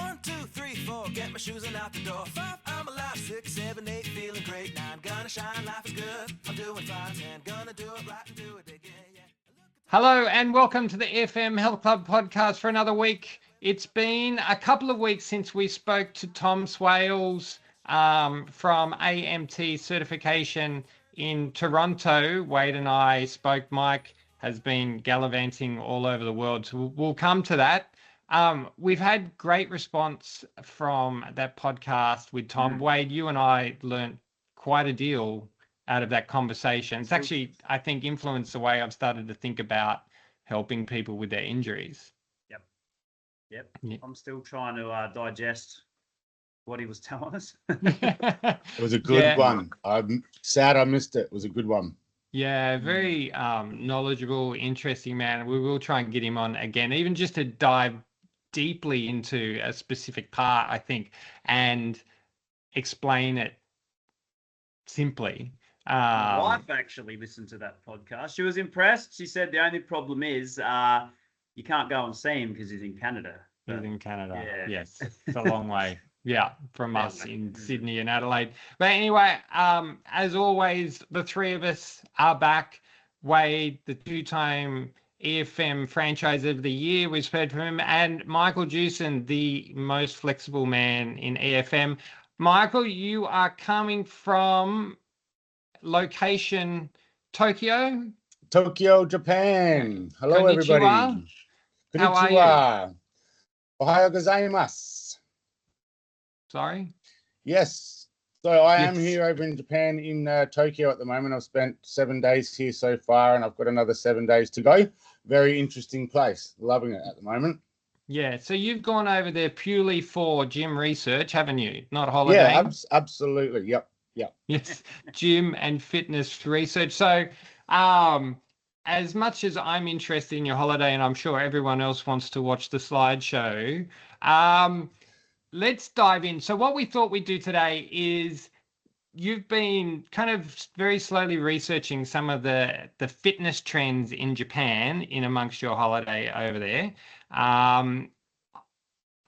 1, 2, 3, 4, get my shoes and out the door. 5, I'm alive. 6, 7, 8, feeling great. 9, gonna shine, life is good. I'm doing fine. 10, gonna do it right and do it again. Yeah. Hello and welcome to the FM Health Club podcast for another week. It's been a couple of weeks since we spoke to Tom Swales from AMT certification in Toronto. Wade and I spoke. Mike has been gallivanting all over the world, so we'll come to that. We've had great response from that podcast with Tom. Wade, you and I learned quite a deal out of that conversation. It's actually, I think, influenced the way I've started to think about helping people with their injuries. Yep. I'm still trying to digest what he was telling us. It was a good one. I'm sad I missed it. It was a good one. Yeah, very knowledgeable, interesting man. We will try and get him on again, even just to dive deeply into a specific part, I think, and explain it simply. My wife actually listened to that podcast. She was impressed. She said the only problem is you can't go and see him because he's in Canada. He's in Canada. Yeah. Yes, it's a long way. Yeah, from us in Sydney and Adelaide. But anyway, as always, the three of us are back. Wade, the two-time EFM Franchise of the Year, we've heard from him, and Michael Jewson, the most flexible man in EFM. Michael, you are coming from location Tokyo, Japan. Hello, Konnichiwa. everybody. How are you? Ohayou gozaimasu. Sorry? Yes. So I am here over in Japan in Tokyo at the moment. I've spent 7 days here so far, and I've got another 7 days to go. Very interesting place. Loving it at the moment. Yeah, so you've gone over there purely for gym research, haven't you? Not holiday. Yeah, absolutely. Yep. Yes, gym and fitness research. So as much as I'm interested in your holiday, and I'm sure everyone else wants to watch the slideshow, let's dive in. So what we thought we'd do today is you've been kind of very slowly researching some of the fitness trends in Japan in amongst your holiday over there.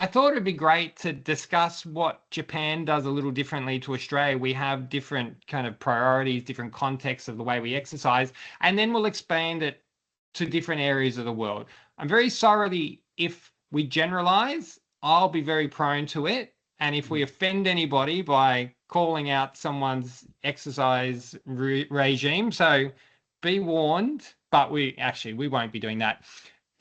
I thought it'd be great to discuss what Japan does a little differently to Australia. We have different kind of priorities, different contexts of the way we exercise, and then we'll expand it to different areas of the world. I'm very sorry if we generalize. I'll be very prone to it. And if we offend anybody by calling out someone's exercise regime, so be warned, but we won't be doing that.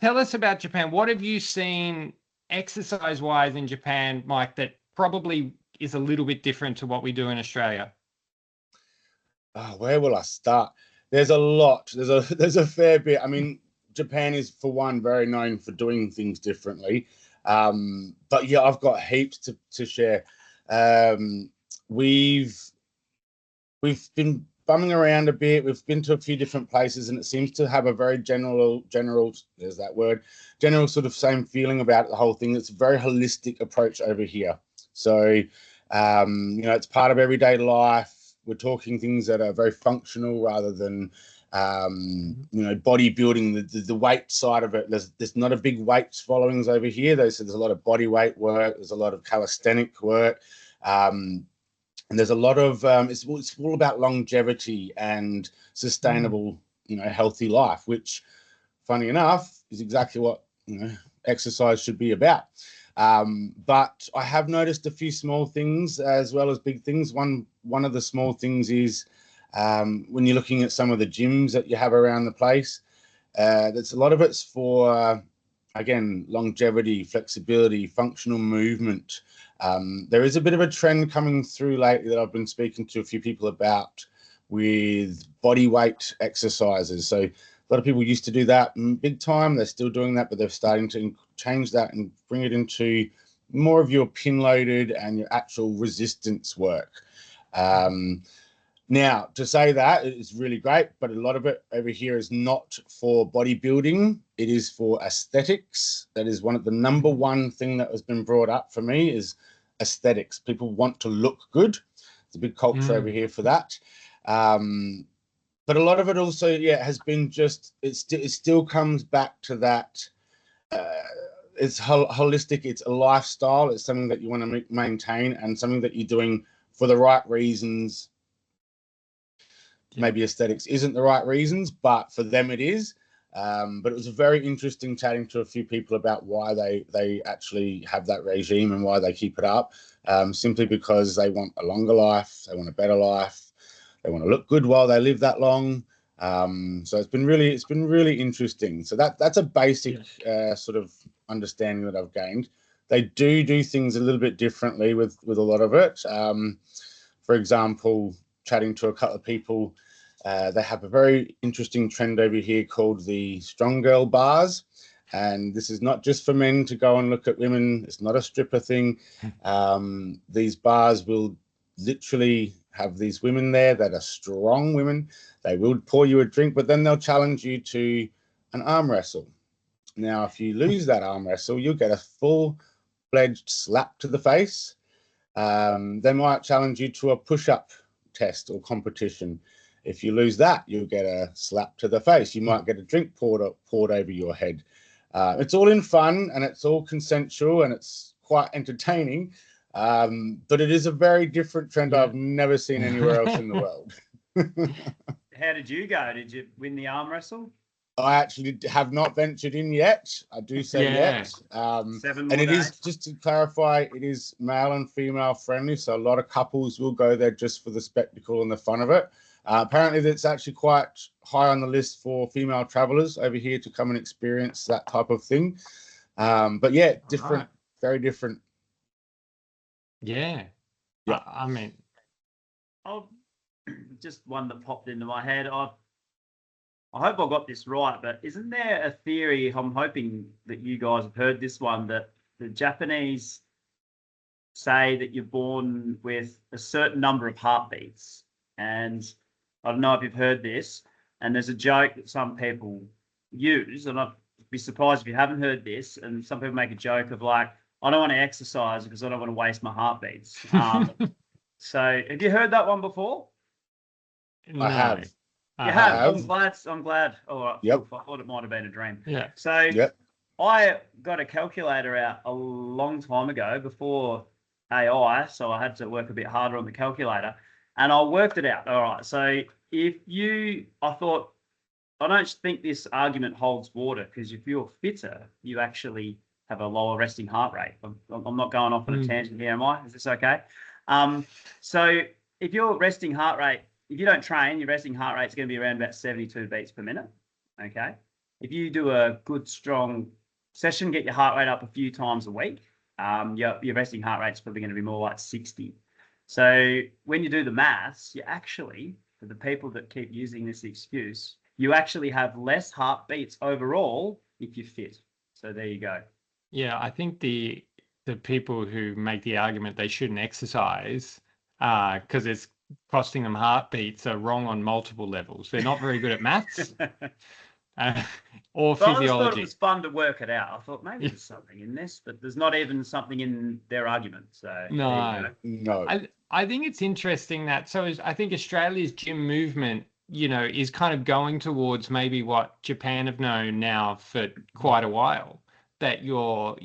Tell us about Japan. What have you seen exercise-wise in Japan, Mike, that probably is a little bit different to what we do in Australia? Where will I start? There's a lot. There's a fair bit. I mean, Japan is, for one, very known for doing things differently. But yeah, I've got heaps to share. We've been bumming around a bit. We've been to a few different places, and it seems to have a very general, there's that word, general sort of same feeling about the whole thing. It's a very holistic approach over here. So, it's part of everyday life. We're talking things that are very functional rather than, bodybuilding, the weight side of it. There's not a big weights followings over here. There's a lot of body weight work. There's a lot of calisthenic work. And there's a lot of, it's all about longevity and sustainable, healthy life, which, funny enough, is exactly what, exercise should be about. But I have noticed a few small things as well as big things. One of the small things is when you're looking at some of the gyms that you have around the place, there's a lot of it's for, again, longevity, flexibility, functional movement. There is a bit of a trend coming through lately that I've been speaking to a few people about with body weight exercises. So a lot of people used to do that big time. They're still doing that, but they're starting to change that and bring it into more of your pin loaded and your actual resistance work. Now, to say that is really great, but a lot of it over here is not for bodybuilding. It is for aesthetics. That is the number one thing that has been brought up for me is aesthetics. People want to look good. There's a big culture over here for that. But a lot of it also, has been just, it still comes back to that it's holistic. It's a lifestyle. It's something that you want to maintain, and something that you're doing for the right reasons. Maybe aesthetics isn't the right reasons, but for them it is. But it was very interesting chatting to a few people about why they actually have that regime and why they keep it up. Simply because they want a longer life, they want a better life, they want to look good while they live that long. So it's been really interesting. So that's a basic sort of understanding that I've gained. They do things a little bit differently with a lot of it. For example, chatting to a couple of people, they have a very interesting trend over here called the strong girl bars. And this is not just for men to go and look at women. It's not a stripper thing. These bars will literally have these women there that are strong women. They will pour you a drink, but then they'll challenge you to an arm wrestle. Now, if you lose that arm wrestle, you'll get a full-fledged slap to the face. They might challenge you to a push-up test or competition. If you lose that, you'll get a slap to the face. You might get a drink poured over your head. It's all in fun, and it's all consensual, and it's quite entertaining. But it is a very different trend I've never seen anywhere else in the world. How did you go? Did you win the arm wrestle? I actually have not ventured in yet. I do say yet. 7 more and it days. is, just to clarify, it is male and female friendly. So a lot of couples will go there just for the spectacle and the fun of it. Apparently, that's actually quite high on the list for female travelers over here to come and experience that type of thing. But yeah, different, very different. Yeah. I mean, just one that popped into my head. I hope I got this right, but isn't there a theory? I'm hoping that you guys have heard this one, that the Japanese say that you're born with a certain number of heartbeats. And I don't know if you've heard this, and there's a joke that some people use, and I'd be surprised if you haven't heard this, and some people make a joke of like, I don't want to exercise because I don't want to waste my heartbeats. So have you heard that one before? no. I have. You have. I'm glad. Oh, right. Yep. I thought it might have been a dream. Yeah. So I got a calculator out a long time ago before AI, so I had to work a bit harder on the calculator, and I worked it out. All right. So I thought, I don't think this argument holds water, because if you're fitter, you actually have a lower resting heart rate. I'm not going off on a tangent here, am I? Is this okay? So if your resting heart rate, if you don't train, your resting heart rate is going to be around about 72 beats per minute. Okay. If you do a good, strong session, get your heart rate up a few times a week, your resting heart rate is probably going to be more like 60. So when you do the maths, you actually, for the people that keep using this excuse, you actually have less heartbeats overall if you're fit. So there you go. Yeah, I think the people who make the argument they shouldn't exercise because it's costing them heartbeats are wrong on multiple levels. They're not very good at maths or But I just thought physiology. it was fun to work it out. I thought maybe there's something in this, but there's not even something in their argument. So No. No. I think it's interesting that, I think Australia's gym movement, is kind of going towards maybe what Japan have known now for quite a while, that your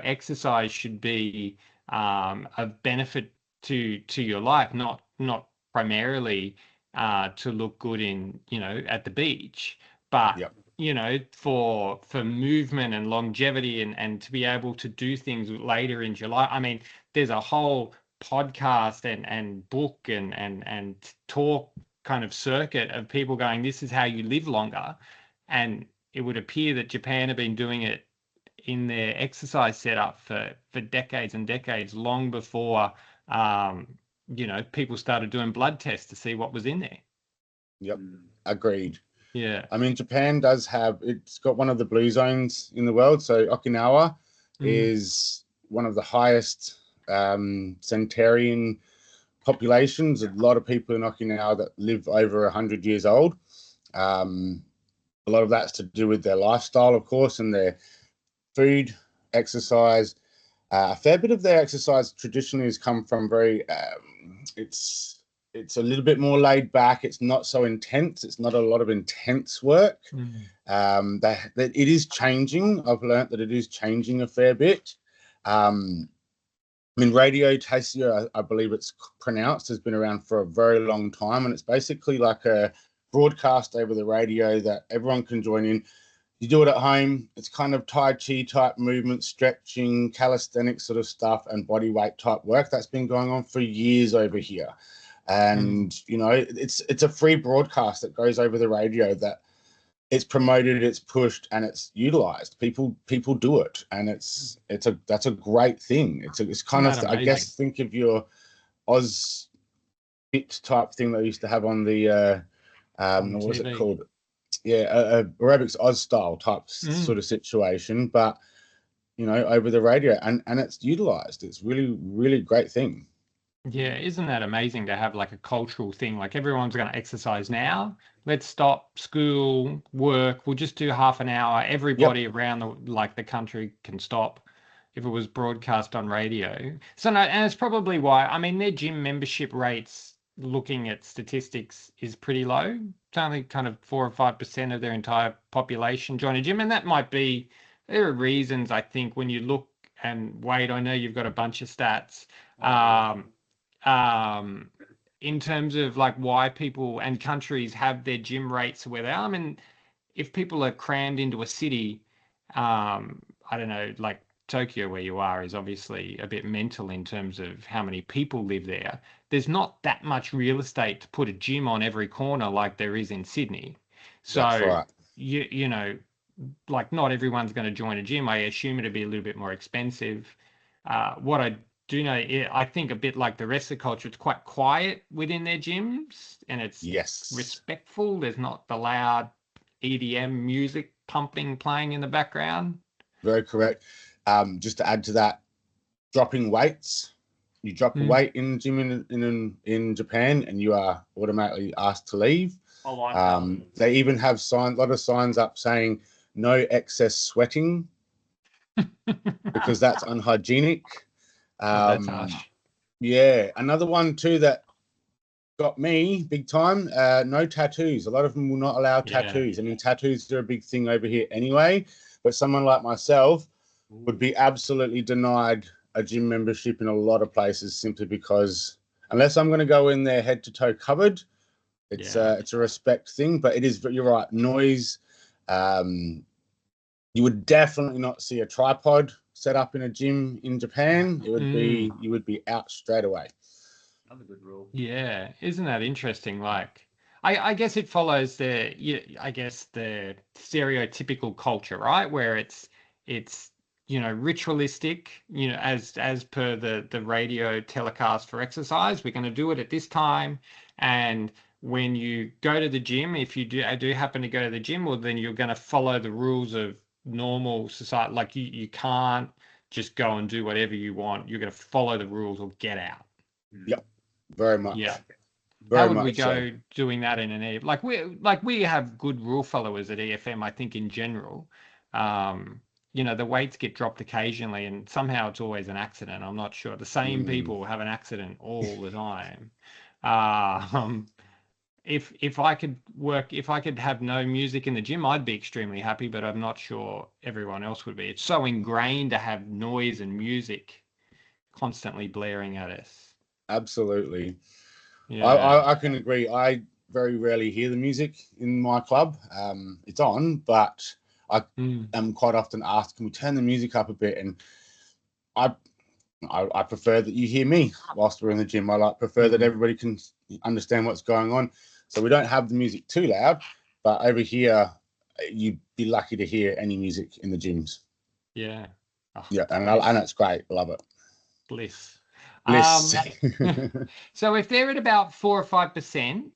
exercise should be of benefit to your life, not primarily to look good at the beach, but for movement and longevity and to be able to do things later in your life. I mean, there's a whole podcast and book and talk kind of circuit of people going, this is how you live longer. And it would appear that Japan have been doing it in their exercise setup for decades and decades, long before people started doing blood tests to see what was in there. Yep. Agreed. Yeah. I mean, Japan it's got one of the blue zones in the world. So Okinawa is one of the highest centenarian populations. A lot of people in Okinawa that live over 100 years old. A lot of that's to do with their lifestyle, of course, and their food, exercise. A fair bit of their exercise traditionally has come from very, it's it's a little bit more laid back. It's not so intense. It's not a lot of intense work. That it is changing. I've learned that it is changing a fair bit. I mean, radio Taisō, I believe it's pronounced, has been around for a very long time, and it's basically like a broadcast over the radio that everyone can join in. You do it at home. It's kind of Tai Chi type movement, stretching, calisthenics sort of stuff, and body weight type work that's been going on for years over here. And you know, it's a free broadcast that goes over the radio that it's promoted, it's pushed, and it's utilized. People do it, and that's a great thing. It's kind of, I guess, think of your Oz Fit type thing they used to have on the what was it called? Yeah, aerobics Oz style type sort of situation, but you know, over the radio, and it's utilized. It's really great thing. Yeah, isn't that amazing to have like a cultural thing? Like everyone's going to exercise now. Let's stop school, work. We'll just do half an hour. Everybody around the country can stop if it was broadcast on radio. So no, and it's probably why. I mean, their gym membership rates, looking at statistics, is pretty low. It's only kind of 4 or 5% of their entire population join a gym, and that might be. There are reasons, I think, when you look, and Wade, I know you've got a bunch of stats. In terms of like why people and countries have their gym rates where they are. I mean, if people are crammed into a city, I don't know, like Tokyo where you are is obviously a bit mental in terms of how many people live there. There's not that much real estate to put a gym on every corner like there is in Sydney. So that's right. you know, like not everyone's going to join a gym. I assume it'd be a little bit more expensive. What I do know, I think a bit like the rest of the culture, it's quite quiet within their gyms, and it's respectful. There's not the loud EDM music playing in the background. Very correct. Just to add to that, dropping weights. You drop a weight in the gym in Japan, and you are automatically asked to leave. They even have a lot of signs up saying no excess sweating because that's unhygienic. That's harsh. Yeah, another one too that got me big time. No tattoos. A lot of them will not allow tattoos. I mean, tattoos are a big thing over here anyway. But someone like myself would be absolutely denied a gym membership in a lot of places simply because unless I'm going to go in there head to toe covered, it's a respect thing. But it is. You're right. Noise. You would definitely not see a tripod set up in a gym in Japan. It would be you would be out straight away. Another good rule. Yeah, isn't that interesting? Like, I guess it follows the stereotypical culture, right? Where it's you know, ritualistic, you know, as per the radio telecast for exercise. We're going to do it at this time, and when you go to the gym, if you do happen to go to the gym, well, then you're going to follow the rules of normal society. Like you can't just go and do whatever you want. You're going to follow the rules or get out. Yep, very much. Yeah. Very How would much we go so. doing that in an we have good rule followers at EFM, I think, in general. You know, the weights get dropped occasionally and somehow it's always an accident. I'm not sure. The same people have an accident all the time. If I could have no music in the gym, I'd be extremely happy, but I'm not sure everyone else would be. It's so ingrained to have noise and music constantly blaring at us. Absolutely. Yeah. I can agree. I very rarely hear the music in my club. It's on, but I am quite often asked, can we turn the music up a bit? And I prefer that you hear me whilst we're in the gym. I prefer that everybody can understand what's going on. So we don't have the music too loud, but over here, you'd be lucky to hear any music in the gyms. Yeah. Oh, yeah, and it's great. Love it. Bliss. Bliss. So if they're at about 4 or 5%,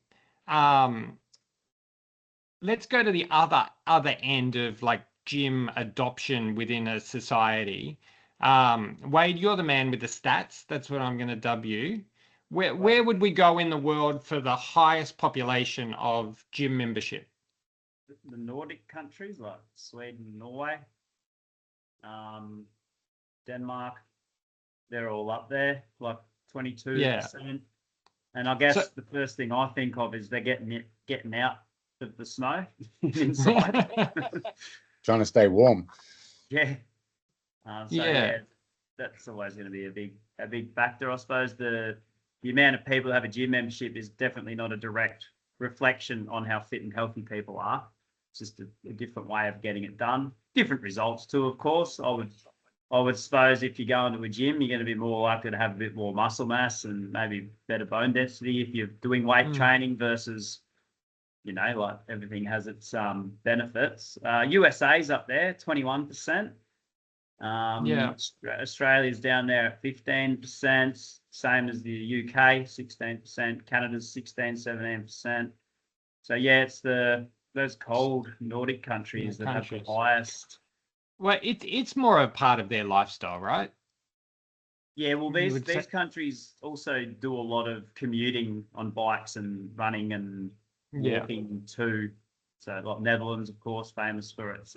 let's go to the other end of like gym adoption within a society. Wade, you're the man with the stats. That's what I'm going to dub you. Where would we go in the world for the highest population of gym membership? The Nordic countries like Sweden, Norway, Denmark, they're all up there, like 22%. And I guess So- the first thing I think of is they're getting out of the snow inside. Trying to stay warm. Yeah. So Yeah. yeah, that's always going to be a big factor. I suppose the amount of people who have a gym membership is definitely not a direct reflection on how fit and healthy people are. It's just a different way of getting it done. Different results too, of course. I would suppose if you go into a gym, you're going to be more likely to have a bit more muscle mass and maybe better bone density if you're doing weight training versus, like everything has its benefits. USA's up there, 21%. Yeah. Australia's down there at 15%, same as the UK, 16%. Canada's 16, 17%. So yeah, it's those cold Nordic countries that have the highest. Well, it's more a part of their lifestyle, right? Yeah, well, You would these say- countries also do a lot of commuting on bikes and running and Yeah. walking too. So, like Netherlands, of course, famous for its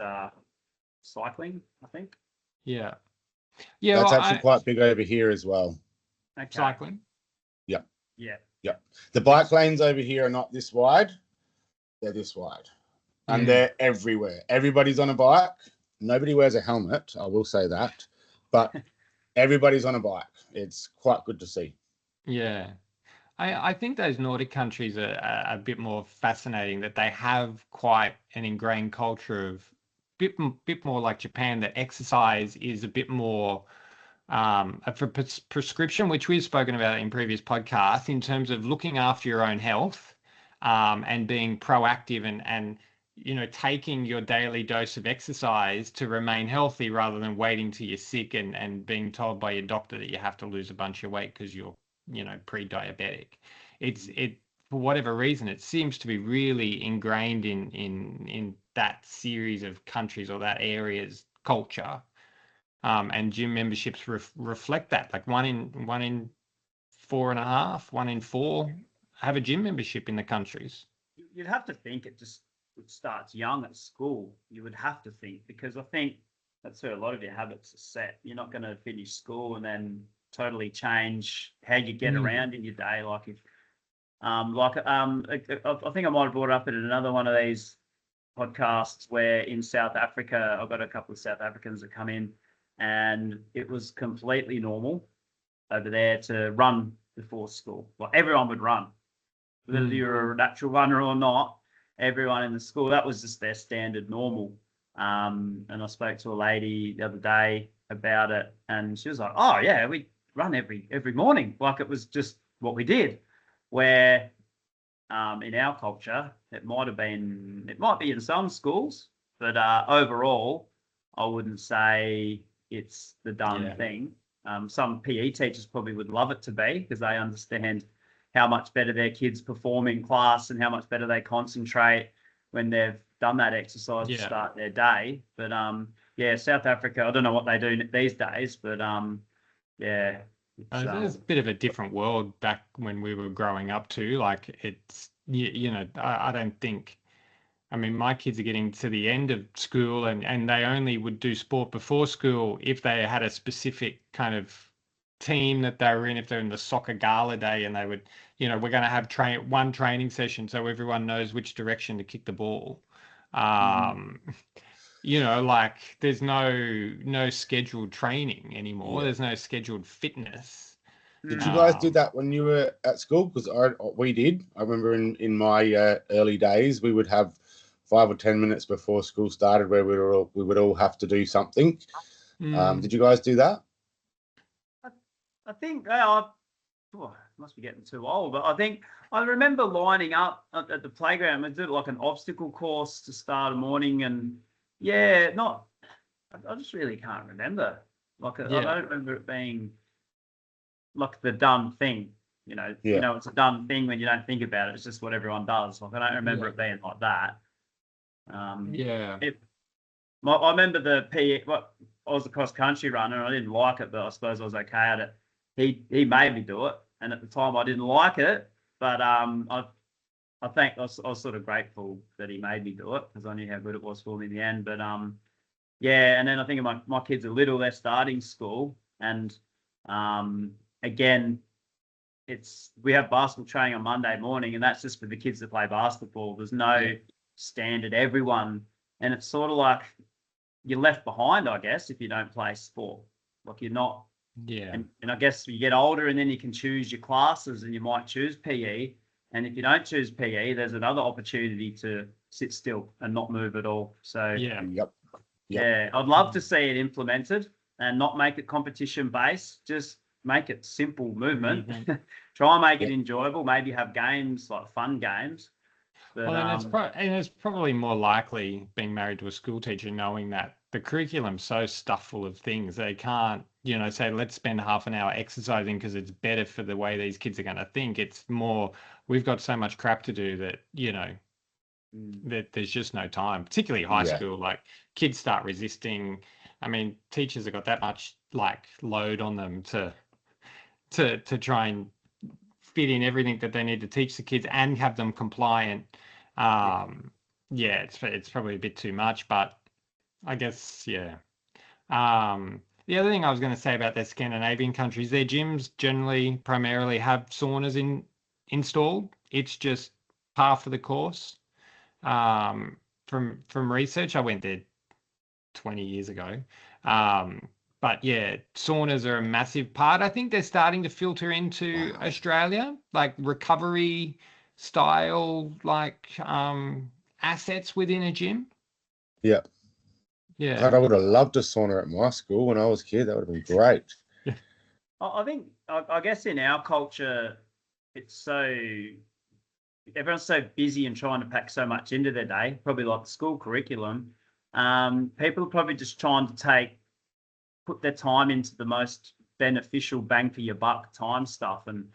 cycling, I think. Yeah. Yeah. That's well, actually quite big over here as well. Okay. cycling. Yep. Yeah. Yep. The bike lanes over here are not this wide. They're this wide. And they're everywhere. Everybody's on a bike. Nobody wears a helmet, I will say that. But everybody's on a bike. It's quite good to see. Yeah. I think those Nordic countries are a bit more fascinating, that they have quite an ingrained culture of bit more like Japan, that exercise is a bit more for prescription, which we've spoken about in previous podcasts, in terms of looking after your own health and being proactive and taking your daily dose of exercise to remain healthy, rather than waiting till you're sick and being told by your doctor that you have to lose a bunch of weight because you're pre-diabetic. It for whatever reason, it seems to be really ingrained in that series of countries or that area's culture. And gym memberships reflect that. Like one in 4.5, 1 in 4 have a gym membership in the countries. You'd have to think it starts young at school. You would have to think, because I think that's where a lot of your habits are set. You're not going to finish school and then totally change how you get around in your day. I think I might have brought it up in another one of these podcasts where in South Africa, I've got a couple of South Africans that come in, and it was completely normal over there to run before school. Well, everyone would run, whether you're a natural runner or not. Everyone in the school, that was just their standard normal. And I spoke to a lady the other day about it, and she was like, "Oh yeah, we run every morning." Like it was just what we did. Where in our culture, it might be in some schools, but overall, I wouldn't say it's the done thing. Some PE teachers probably would love it to be, because they understand how much better their kids perform in class and how much better they concentrate when they've done that exercise to start their day. But South Africa, I don't know what they do these days, but yeah. It's a bit of a different world back when we were growing up too. Like it's, I don't think, I mean, my kids are getting to the end of school and they only would do sport before school if they had a specific kind of team that they were in. If they're in the soccer gala day, and they would, we're going to have one training session so everyone knows which direction to kick the ball. Like there's no scheduled training anymore. There's no scheduled fitness. Did you guys do that when you were at school? Because we did. I remember in my early days, we would have 5 or 10 minutes before school started where we would all have to do something. Did you guys do that? I think I must be getting too old, but I think I remember lining up at the playground. We did like an obstacle course to start a morning, and I just really can't remember. I don't remember it being like the done thing. It's a done thing when you don't think about it. It's just what everyone does. Like I don't remember it being like that. I remember the PE. I was a cross country runner, and I didn't like it, but I suppose I was okay at it. He made me do it, and at the time I didn't like it, but I think I was sort of grateful that he made me do it, because I knew how good it was for me in the end. But and then I think my kids are little, they're starting school, and again, we have basketball training on Monday morning, and that's just for the kids that play basketball. There's no standard, everyone, and it's sort of like you're left behind, I guess, if you don't play sport. Like you're not. Yeah. And I guess you get older, and then you can choose your classes, and you might choose PE. And if you don't choose PE, there's another opportunity to sit still and not move at all. So Yep. yeah, I'd love to see it implemented and not make it competition based. Just make it simple movement. Try and make it enjoyable. Maybe have games, like fun games. But, Well, and it's probably more likely being married to a school teacher knowing that the curriculum's so stuffed full of things they can't, say let's spend half an hour exercising because it's better for the way these kids are going to think. It's more we've got so much crap to do that that there's just no time, particularly high school. Like kids start resisting. I mean, teachers have got that much like load on them to try and fit in everything that they need to teach the kids and have them compliant. It's probably a bit too much, but I guess the other thing I was going to say about their Scandinavian countries, their gyms generally primarily have saunas installed. It's just par for the course. From research, I went there 20 years ago. But yeah, saunas are a massive part. I think they're starting to filter into Australia, like recovery style, like assets within a gym. Yeah. Yeah. God, I would have loved a sauna at my school when I was a kid. That would have been great. I think, I guess in our culture, everyone's so busy and trying to pack so much into their day, probably like the school curriculum. People are probably just trying to put their time into the most beneficial bang for your buck time stuff. And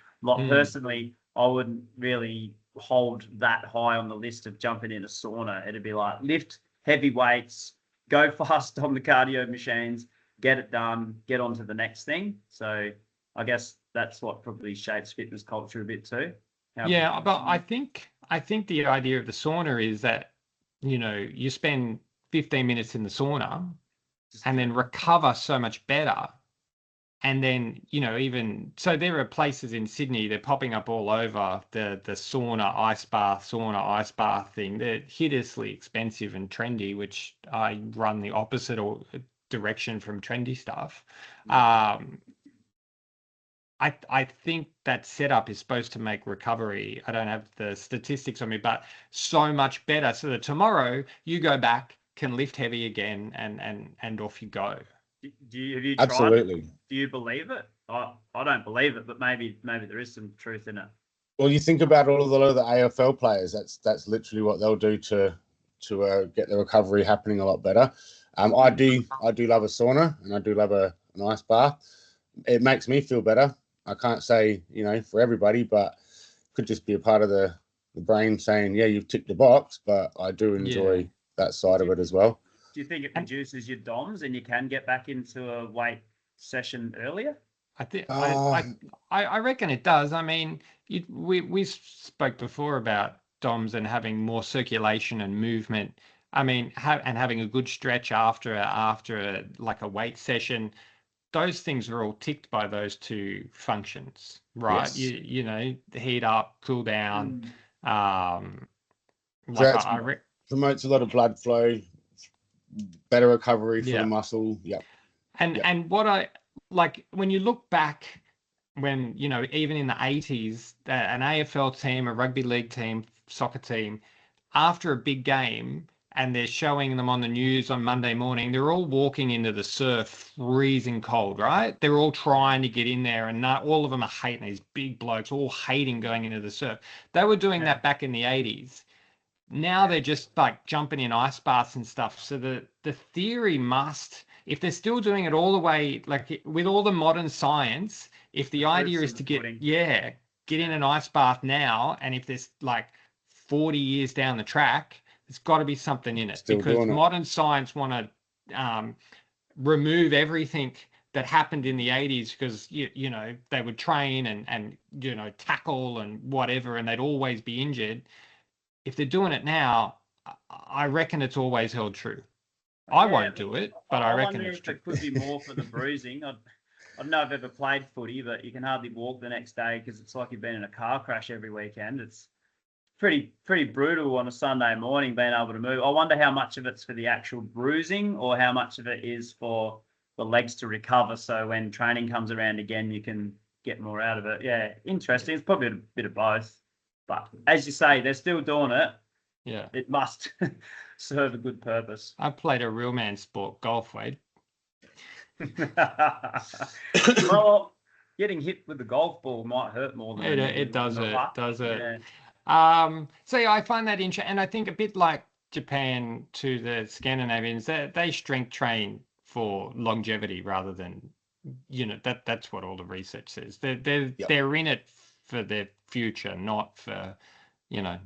personally, I wouldn't really hold that high on the list of jumping in a sauna. It'd be like lift heavy weights, go fast on the cardio machines, get it done, get on to the next thing. So I guess that's what probably shapes fitness culture a bit too. But I think the idea of the sauna is that, you spend 15 minutes in the sauna and then recover so much better. And then, even so there are places in Sydney, they're popping up all over the sauna ice bath thing. They're hideously expensive and trendy, which I run the opposite direction from trendy stuff. I think that setup is supposed to make recovery, I don't have the statistics on me, but so much better so that tomorrow you go back, can lift heavy again, and off you go. Have you tried Absolutely. it? Do you believe it? I don't believe it, but maybe there is some truth in it. Well, you think about all of the AFL players. That's literally what they'll do to get the recovery happening a lot better. I do love a sauna, and I do love an ice bath. It makes me feel better. I can't say for everybody, but could just be a part of the brain saying, yeah, you've ticked the box. But I do enjoy that side of it as well. Do you think it reduces your DOMs and you can get back into a weight session earlier? I reckon it does. I mean, we spoke before about DOMs and having more circulation and movement. I mean, and having a good stretch after like a weight session. Those things are all ticked by those two functions, right? Yes. Heat up, cool down. Promotes a lot of blood flow, better recovery for the muscle. And what I like when you look back, when even in the 80s, an AFL team, a rugby league team, soccer team, after a big game, and they're showing them on the news on Monday morning, they're all walking into the surf freezing cold, right? They're all trying to get in there, and all of them are hating, these big blokes, all hating going into the surf. They were doing that back in the 80s. Now they're just like jumping in ice baths and stuff. So the theory must, if they're still doing it all the way, like with all the modern science, if the idea is to get in an ice bath now, and if there's like 40 years down the track, there's got to be something in it, because modern science want to remove everything that happened in the 80s, because they would train and tackle and whatever, and they'd always be injured. If they're doing it now, I reckon it's always held true. I won't do it, but I reckon it's true. It could be more for the bruising. I don't know if I've ever played footy, but you can hardly walk the next day because it's like you've been in a car crash every weekend. It's pretty brutal on a Sunday morning being able to move. I wonder how much of it's for the actual bruising or how much of it is for the legs to recover. So when training comes around again, you can get more out of it. Yeah, interesting. It's probably a bit of both. But as you say, they're still doing it. Yeah. It must serve a good purpose. I played a real man sport, golf, Wade. Well, getting hit with the golf ball might hurt more than It does the it, putt. does it. Yeah. So yeah, I find that interesting, and I think a bit like Japan to the Scandinavians, they strength train for longevity rather than, that's what all the research says. They're in it for their future, not for, Not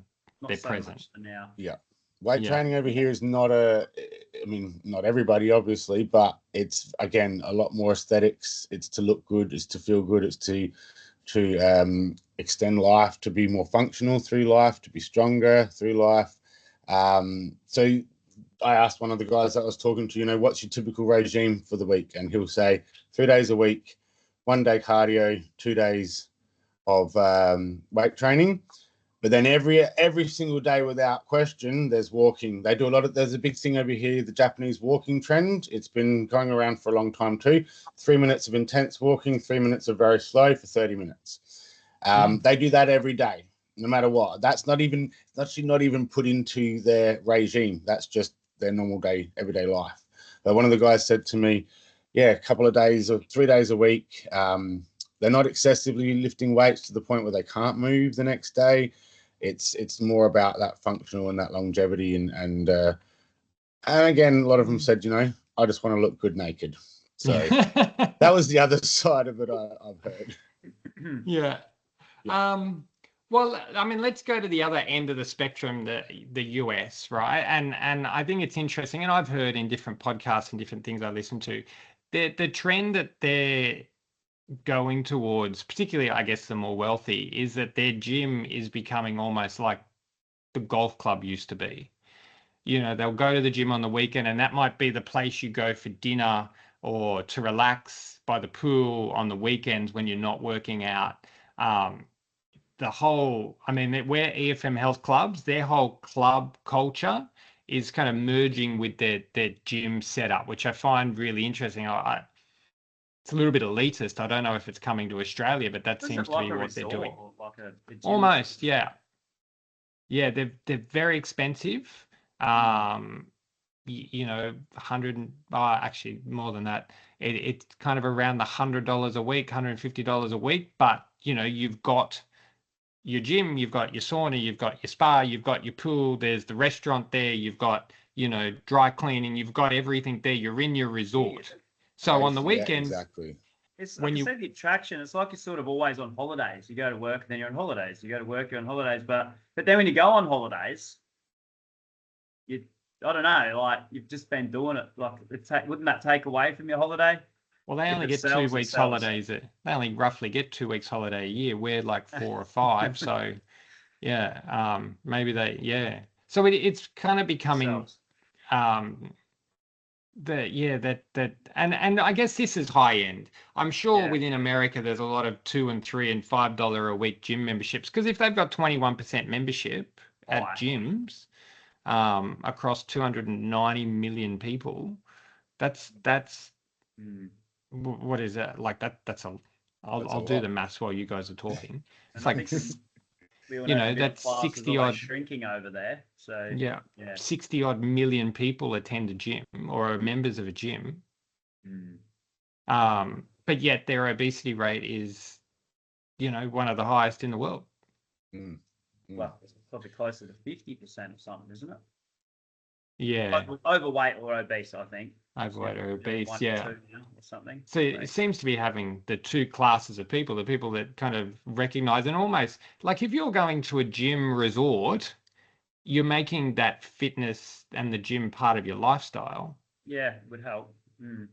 their so present. much for now. Yeah. Weight Yeah. training over here is not not everybody, obviously, but it's, again, a lot more aesthetics. It's to look good. It's to feel good. It's to extend life, to be more functional through life, to be stronger through life. So I asked one of the guys that I was talking to, what's your typical regime for the week? And he'll say 3 days a week, 1 day cardio, 2 days of weight training. But then every single day, without question, there's walking. They do there's a big thing over here, the Japanese walking trend. It's been going around for a long time too. 3 minutes of intense walking, 3 minutes of very slow for 30 minutes. They do that every day, no matter what. That's actually not even put into their regime. That's just their normal day, everyday life. But one of the guys said to me, a couple of days or 3 days a week. They're not excessively lifting weights to the point where they can't move the next day. It's more about that functional and that longevity, and again, a lot of them said, I just want to look good naked. So that was the other side of it I've heard. Yeah. Well, I mean, let's go to the other end of the spectrum, the US, right? And I think it's interesting, and I've heard in different podcasts and different things I listen to, the trend that they're going towards, particularly, I guess, the more wealthy, is that their gym is becoming almost like the golf club used to be. They'll go to the gym on the weekend, and that might be the place you go for dinner or to relax by the pool on the weekends when you're not working out. Where EFM Health Clubs, their whole club culture is kind of merging with their gym setup, which I find really interesting. It's a little bit elitist. I don't know if it's coming to Australia, but that seems to be what they're doing. Like a gym Almost, yeah. Yeah, they're very expensive. 100, actually more than that. It's kind of around the $100 a week, $150 a week. But you've got your gym, you've got your sauna, you've got your spa, you've got your pool. There's the restaurant there. You've got dry cleaning. You've got everything there. You're in your resort. So on the weekends, exactly. I can see the attraction. It's like you're sort of always on holidays. You go to work, and then you're on holidays. You go to work, you're on holidays. But then when you go on holidays, I don't know, like you've just been doing it. Like, wouldn't that take away from your holiday? Well, they only get 2 weeks holidays. They only roughly get 2 weeks holiday a year. We're like 4 or 5. So, yeah, maybe So it's kind of becoming, and I guess this is high end. I'm sure within America there's a lot of $2 and $3 and $5 a week gym memberships, because if they've got 21% membership at gyms across 290 million people, that's what is that? Like that's I'll do the maths while you guys are talking. It's like that's 60 odd shrinking over there. So 60 odd million people attend a gym or are members of a gym. But yet their obesity rate is one of the highest in the world. Well, it's probably closer to 50% or something, isn't it? Yeah. Overweight or obese, I think. Overweight or obese, or something. So it seems to be having the two classes of people, the people that kind of recognize, and almost like if you're going to a gym resort, you're making that fitness and the gym part of your lifestyle. Yeah, it would help.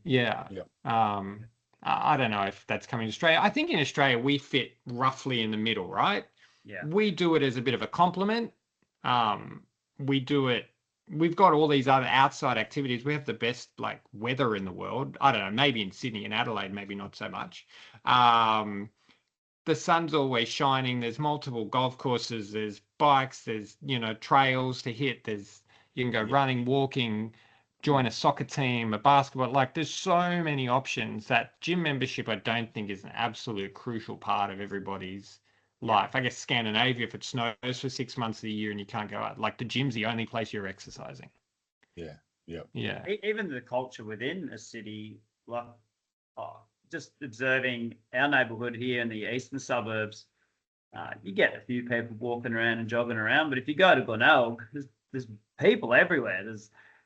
Yeah. I don't know if that's coming to Australia. I think in Australia we fit roughly in the middle, right? Yeah. We do it as a bit of a compliment. We do it we've got all these other outside activities. We have the best like weather in the world. I don't know, maybe in Sydney and Adelaide, maybe not so much. The sun's always shining. There's multiple golf courses. There's bikes. There's, trails to hit. You can go running, walking, join a soccer team, a basketball. Like there's so many options that gym membership, I don't think is an absolute crucial part of everybody's life. I guess Scandinavia, if it snows for 6 months of the year and you can't go out, like the gym's the only place you're exercising. Yeah. Even the culture within a city, like just observing our neighbourhood here in the eastern suburbs, you get a few people walking around and jogging around, but if you go to Glenelg, there's people everywhere.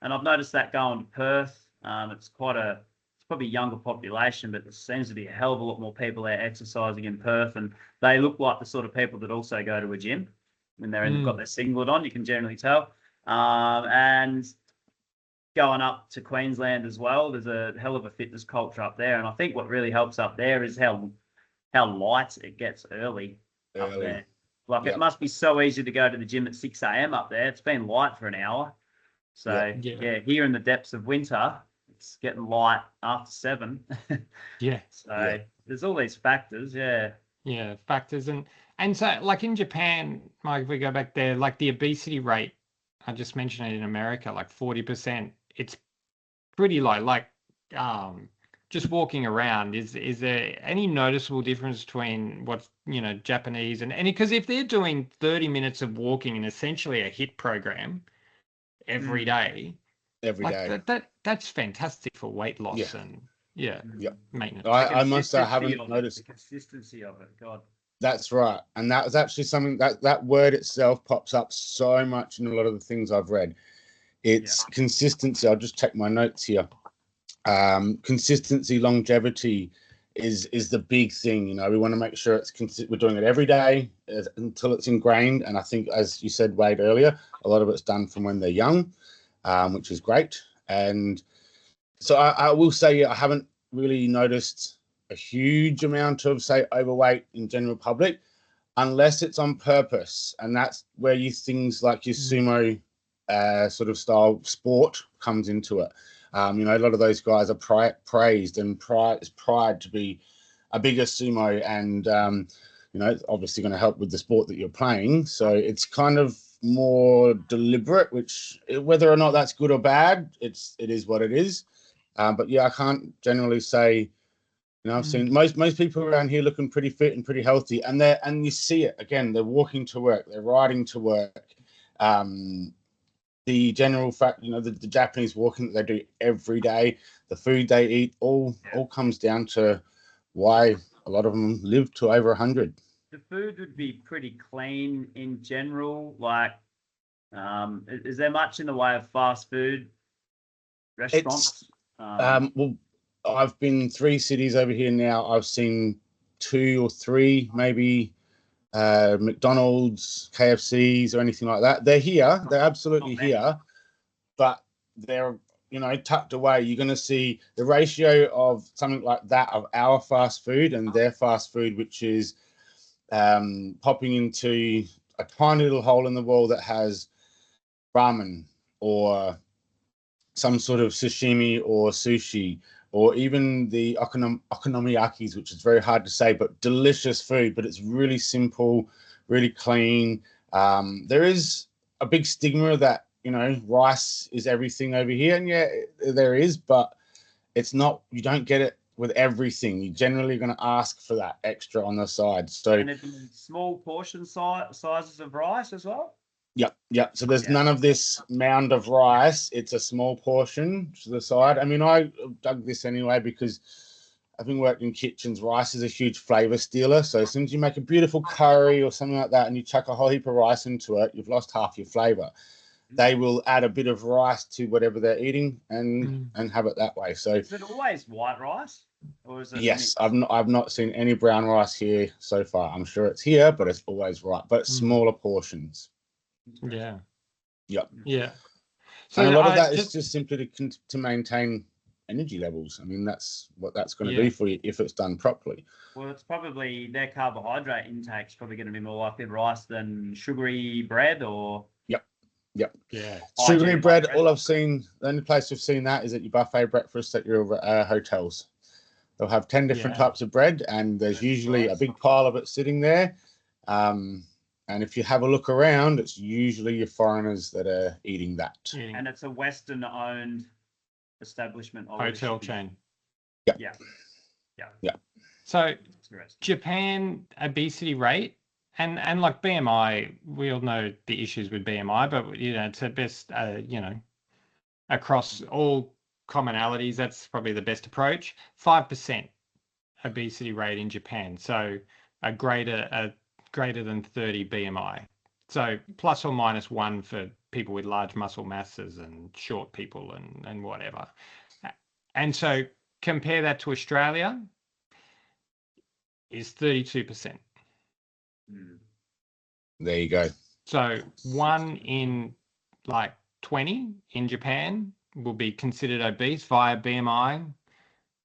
And I've noticed that going to Perth. It's probably a younger population, but there seems to be a hell of a lot more people there exercising in Perth, and they look like the sort of people that also go to a gym when they've got their singlet on. You can generally tell. And going up to Queensland as well, there's a hell of a fitness culture up there, and I think what really helps up there is how light it gets early up there. Like it must be so easy to go to the gym at 6 a.m. up there. It's been light for an hour. So here in the depths of winter, it's getting light after 7. So there's all these factors. Yeah, factors. And so like in Japan, Mike, if we go back there, like the obesity rate, I just mentioned it in America, like 40%. It's pretty low. Like just walking around, is there any noticeable difference between what's, Japanese and any, because if they're doing 30 minutes of walking in essentially a HIIT program every day, that's fantastic for weight loss and maintenance. I must say I haven't noticed the consistency of it. God. That's right. And that was actually something that word itself pops up so much in a lot of the things I've read. It's consistency. I'll just check my notes here. Consistency, longevity is the big thing. We want to make sure we're doing it every day until it's ingrained. And I think, as you said, Wade, earlier, a lot of it's done from when they're young, which is great. And so I will say I haven't really noticed a huge amount of, say, overweight in general public, unless it's on purpose. And that's where things like your sumo sort of style sport comes into it. A lot of those guys are praised and pride to be a bigger sumo, and obviously going to help with the sport that you're playing. So it's kind of more deliberate, which whether or not that's good or bad, it is what it is. But I can't generally say. I've seen most people around here looking pretty fit and pretty healthy, and you see it again. They're walking to work, they're riding to work. The general fact, the Japanese walking that they do every day, the food they eat, all comes down to why a lot of them live to over 100. The food would be pretty clean in general. Like, is there much in the way of fast food restaurants? Well, I've been 3 cities over here now. I've seen 2 or 3 maybe McDonald's, KFCs, or anything like that. They're here. They're absolutely here, but they're tucked away. You're going to see the ratio of something like that of our fast food and their fast food, which is popping into a tiny little hole in the wall that has ramen or some sort of sashimi or sushi, or even the okonomiyakis, which is very hard to say, but delicious food, but it's really simple, really clean. There is a big stigma that, rice is everything over here. And there is, but it's not, you don't get it with everything. You're generally going to ask for that extra on the side. So, and it's small portion sizes of rice as well? Yep. So there's none of this mound of rice. It's a small portion to the side. I mean, I dug this anyway because having worked in kitchens, rice is a huge flavor stealer. So as soon as you make a beautiful curry or something like that and you chuck a whole heap of rice into it, you've lost half your flavor. They will add a bit of rice to whatever they're eating and have it that way. So is it always white rice? Or is it yes, I've not seen any brown rice here so far. I'm sure it's here, but it's always white, but smaller portions. Yeah. So a lot of that is just simply to maintain energy levels. I mean, that's what that's going to do for you if it's done properly. Well, it's probably their carbohydrate intake's probably going to be more likely rice than sugary bread, or Yep. Yeah. Sugary Hygiene, bread, like all I've seen, the only place we've seen that is at your buffet breakfast at your hotels. They'll have 10 different Yeah. types of bread, and there's That's usually a nice. big pile of it sitting there. And if you have a look around, it's usually your foreigners that are eating that. Eating And it's a Western-owned establishment. I would hotel assume. chain. Yeah. So Interesting. Japan obesity rate and like BMI, we all know the issues with BMI, but you know, it's the best, you know, across all commonalities, that's probably the best approach. 5% obesity rate in Japan. So a greater than 30 BMI. So plus or minus 1 for people with large muscle masses and short people and whatever. And so compare that to Australia is 32%. Mm. There you go. So 1 in like 20 in Japan will be considered obese via BMI.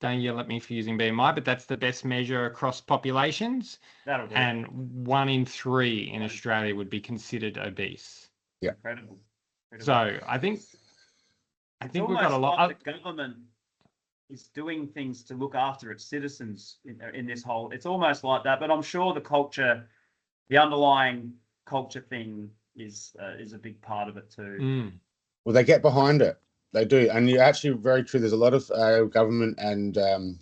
Don't yell at me for using BMI, but that's the best measure across populations. That'll do. And 1 in 3 in Australia would be considered obese. Incredible. So I think It's we've got a lot. like the government is doing things to look after its citizens in this whole. It's almost like that, but I'm sure the culture, the underlying culture thing, is a big part of it too. Well, they get behind it. They do. And you're actually very true. There's a lot of government and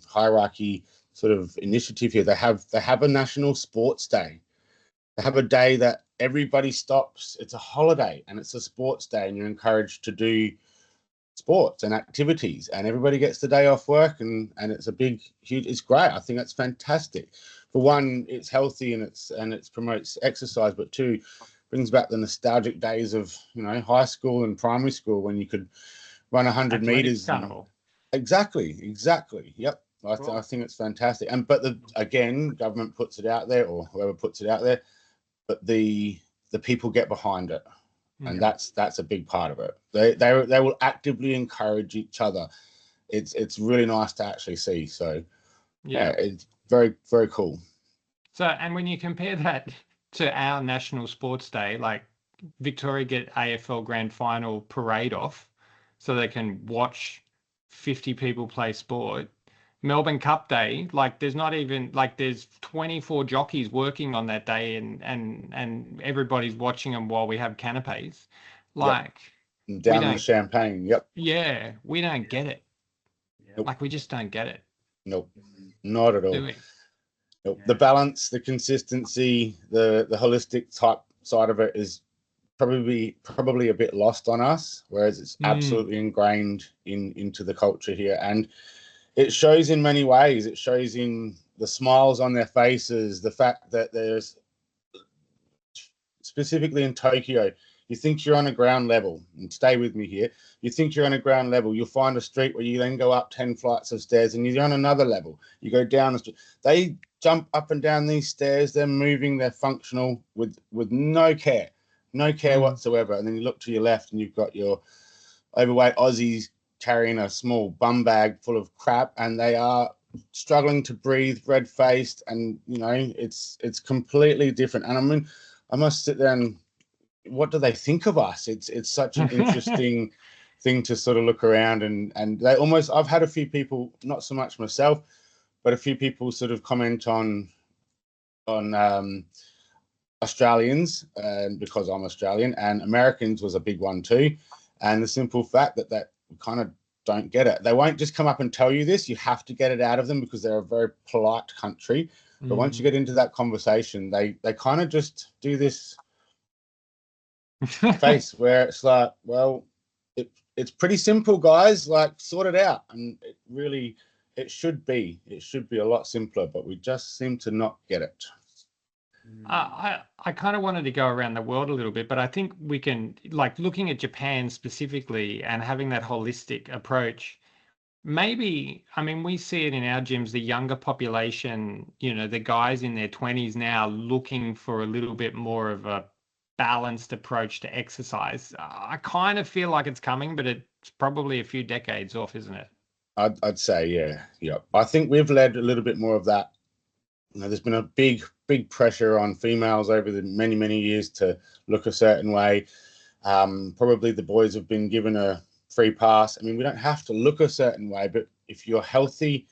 hierarchy sort of initiative here. They have a national sports day. They have a day that everybody stops. It's a holiday and it's a sports day, and you're encouraged to do sports and activities, and everybody gets the day off work, and it's a big, huge, it's great. I think that's fantastic. For one, it's healthy and it promotes exercise, but two, brings back the nostalgic days of, you know, high school and primary school when you could run 100 meters. Carnival. Exactly. Yep. I think it's fantastic. But again, government puts it out there, or whoever puts it out there, but the people get behind it. And that's a big part of it. They will actively encourage each other. It's really nice to actually see. So yeah, it's very, very cool. So, and when you compare that to our National Sports Day, like Victoria get AFL Grand Final parade off so they can watch 50 people play sport. Melbourne Cup Day, like there's not even like there's 24 jockeys working on that day, and everybody's watching them while we have canapes. Like down in the champagne. Yep. Yeah, we don't get it. Nope. Like we just don't get it. Nope. Not at all. Do we? Nope. The balance, the consistency, the holistic type side of it is probably a bit lost on us, whereas it's absolutely ingrained into the culture here. And it shows in many ways. It shows in the smiles on their faces, the fact that there's, specifically in Tokyo, you think you're on a ground level, and stay with me here. You think you're on a ground level. You'll find a street where you then go up 10 flights of stairs and you're on another level. You go down the street. They jump up and down these stairs. They're moving. They're functional with no care whatsoever. And then you look to your left and you've got your overweight Aussies carrying a small bum bag full of crap, and they are struggling to breathe, red-faced, and you know it's completely different. And I mean, I must sit there and, what do they think of us? It's such an interesting thing to sort of look around, and they almost, I've had a few people, not so much myself, but a few people sort of comment on Australians, because I'm Australian, and Americans was a big one too. And the simple fact that kind of don't get it. They won't just come up and tell you this. You have to get it out of them because they're a very polite country. But once you get into that conversation, they kind of just do this face where it's like, well, it's pretty simple, guys. Like, sort it out. And it should be a lot simpler, but we just seem to not get it. I kind of wanted to go around the world a little bit, but I think we can, like looking at Japan specifically and having that holistic approach, maybe, I mean, we see it in our gyms, the younger population, you know, the guys in their 20s now looking for a little bit more of a balanced approach to exercise. I kind of feel like it's coming, but it's probably a few decades off, isn't it? I'd say, yeah. I think we've led a little bit more of that. You know, there's been a big pressure on females over the many years to look a certain way. Probably the boys have been given a free pass. I mean, we don't have to look a certain way, but if you're healthy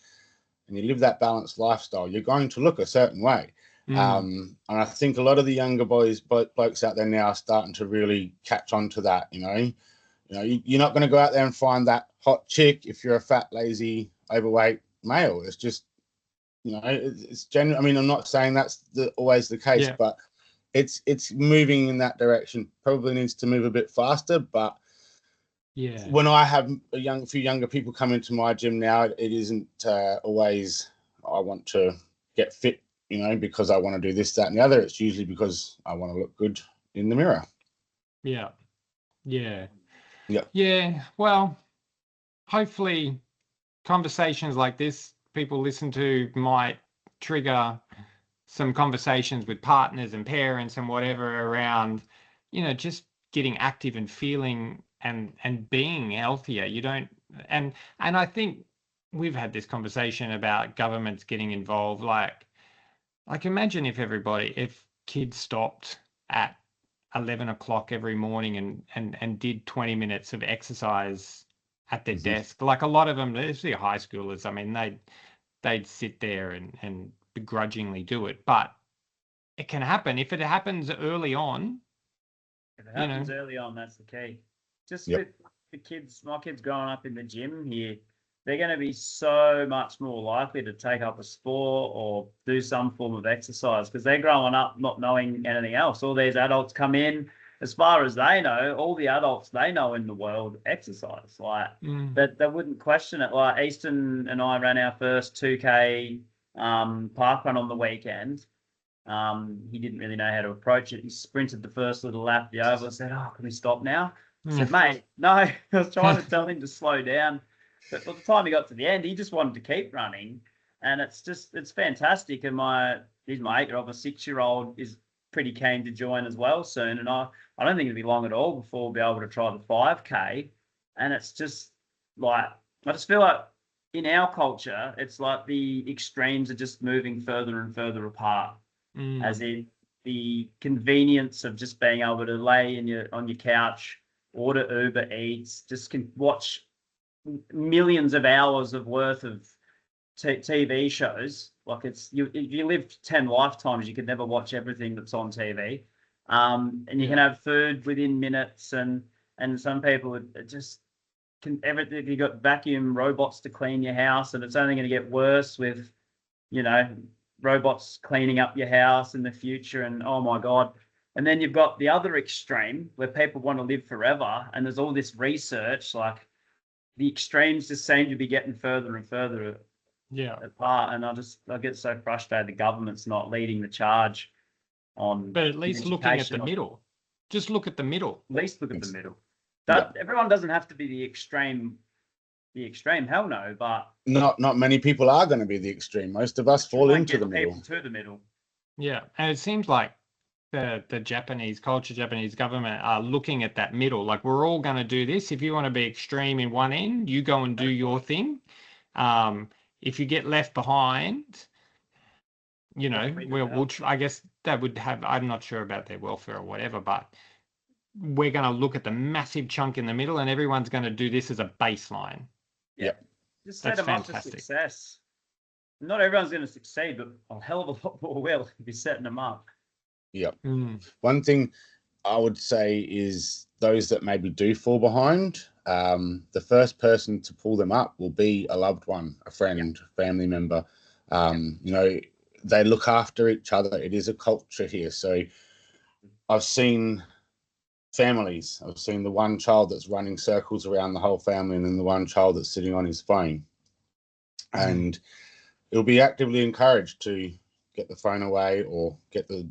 and you live that balanced lifestyle, you're going to look a certain way. And I think a lot of the younger blokes out there now are starting to really catch on to that. You're not going to go out there and find that hot chick if you're a fat, lazy, overweight male. It's just, it's genuine. I mean, I'm not saying that's always the case, but it's moving in that direction. Probably needs to move a bit faster, but when I have a few younger people come into my gym now, it isn't always I want to get fit, because I want to do this, that, and the other. It's usually because I want to look good in the mirror. Yeah. Well, hopefully conversations like this people listen to might trigger some conversations with partners and parents and whatever around, just getting active and feeling and being healthier. And I think we've had this conversation about governments getting involved. Like imagine if kids stopped at 11 o'clock every morning and did 20 minutes of exercise at their desk. Like a lot of them, especially high schoolers, I mean, they'd sit there and begrudgingly do it, but it can happen if it happens early on. If it happens early on, that's the key. Just with the kids, my kids growing up in the gym here, they're going to be so much more likely to take up a sport or do some form of exercise because they're growing up not knowing anything else. All these adults come in, as far as they know, all the adults they know in the world exercise. That they wouldn't question it. Like Easton and I ran our first 2K park run on the weekend. He didn't really know how to approach it. He sprinted the first little lap, the oval, and said, "Oh, can we stop now?" I said, "Mate, no." I was trying to tell him to slow down. But by the time he got to the end, he just wanted to keep running. And it's fantastic. And he's my 8-year-old, my 6-year-old is pretty keen to join as well soon. And I don't think it'll be long at all before we'll be able to try the 5K. And it's just like, I just feel like in our culture, it's like the extremes are just moving further and further apart. As in the convenience of just being able to lay on your couch, order Uber Eats, just can watch millions of hours of worth of TV shows. Like if you lived 10 lifetimes, you could never watch everything that's on TV. And you can have food within minutes, and some people just can everything. You got vacuum robots to clean your house, and it's only going to get worse with, robots cleaning up your house in the future. And oh my God. And then you've got the other extreme where people want to live forever, and there's all this research, like the extremes just seem to be getting further and further apart. And I get so frustrated the government's not leading the charge on. But at least looking at the middle. Just look at the middle. At least look at the middle. Everyone doesn't have to be the extreme. Hell no, but not many people are going to be the extreme. Most of us fall into the middle. To the middle. Yeah, and it seems like the Japanese culture, Japanese government are looking at that middle. Like, we're all going to do this. If you want to be extreme in one end, you go and do your thing. If you get left behind, I guess that would have, I'm not sure about their welfare or whatever, but we're going to look at the massive chunk in the middle, and everyone's going to do this as a baseline. Yeah. Just set them up for success. Not everyone's going to succeed, but a hell of a lot more will if you're setting them up. Yeah. One thing I would say is those that maybe do fall behind, the first person to pull them up will be a loved one, a friend, family member. They look after each other. It is a culture here. So I've seen families. I've seen the one child that's running circles around the whole family, and then the one child that's sitting on his phone. And it'll be actively encouraged to get the phone away or get the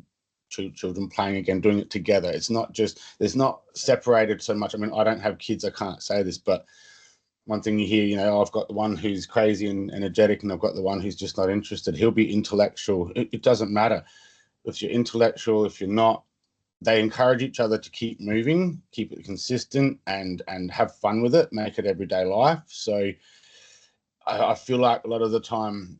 children playing again, doing it together. It's not just, there's not separated so much. I mean, I don't have kids, I can't say this, but one thing you hear, I've got the one who's crazy and energetic, and I've got the one who's just not interested. He'll be intellectual. It doesn't matter if you're intellectual, if you're not. They encourage each other to keep moving, keep it consistent, and have fun with it, make it everyday life. So I feel like a lot of the time,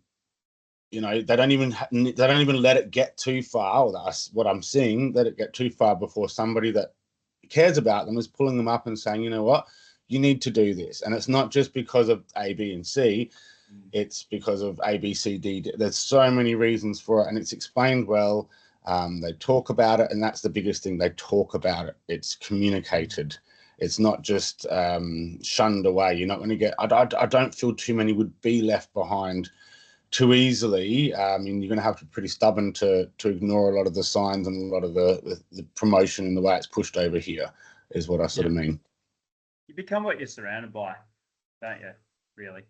they don't even let it get too far. Or that's what I'm seeing, let it get too far before somebody that cares about them is pulling them up and saying, you know what, you need to do this. And it's not just because of A, B, and C. It's because of A, B, C, D. There's so many reasons for it, and it's explained well. They talk about it, and that's the biggest thing. They talk about it. It's communicated. It's not just shunned away. You're not going to get. I don't feel too many would be left behind too easily. I mean, you're going to have to be pretty stubborn to ignore a lot of the signs and a lot of the promotion and the way it's pushed over here. Is what I sort of mean. You become what you're surrounded by, don't you? Really.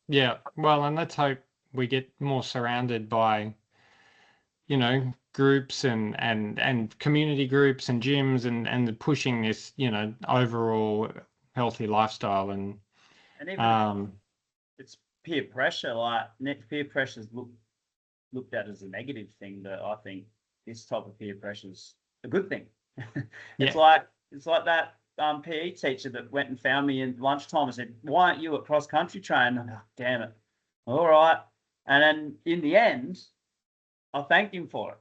Yeah. Well, and let's hope we get more surrounded by, groups and community groups and gyms and pushing this, overall healthy lifestyle and even it's peer pressure. Like peer pressure is looked at as a negative thing, but I think this type of peer pressure is a good thing. It's like that PE teacher that went and found me in lunchtime and said, "Why aren't you at cross country training?" Oh, damn it! All right, and then in the end, I thanked him for it.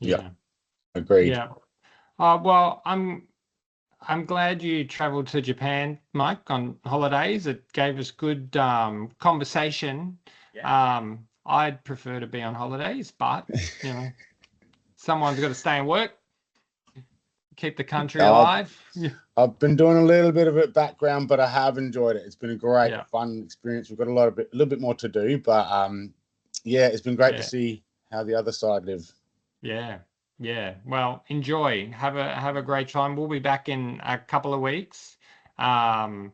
Yeah, agreed. Yeah. Well, I'm glad you travelled to Japan, Mike, on holidays. It gave us good conversation. Yeah. I'd prefer to be on holidays, but someone's got to stay and work, keep the country alive. I've been doing a little bit of it background, but I have enjoyed it. It's been a great, fun experience. We've got a little bit more to do, but it's been great to see how the other side live. Yeah. Well, enjoy. Have a great time. We'll be back in a couple of weeks, and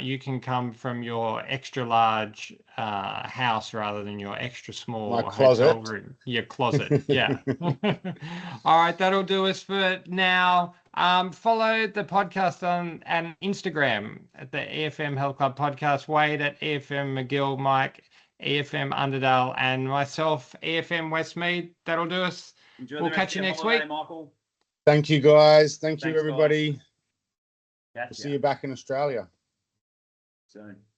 you can come from your extra large house rather than your extra small hotel room. Your closet. Yeah. All right, that'll do us for now. Follow the podcast on Instagram at the EFM Health Club Podcast. Wade at EFM McGill, Mike EFM Underdale, and myself EFM Westmead. That'll do us. We'll catch you next week. Michael. Thank you, guys. Thanks you, everybody. We'll see you back in Australia soon.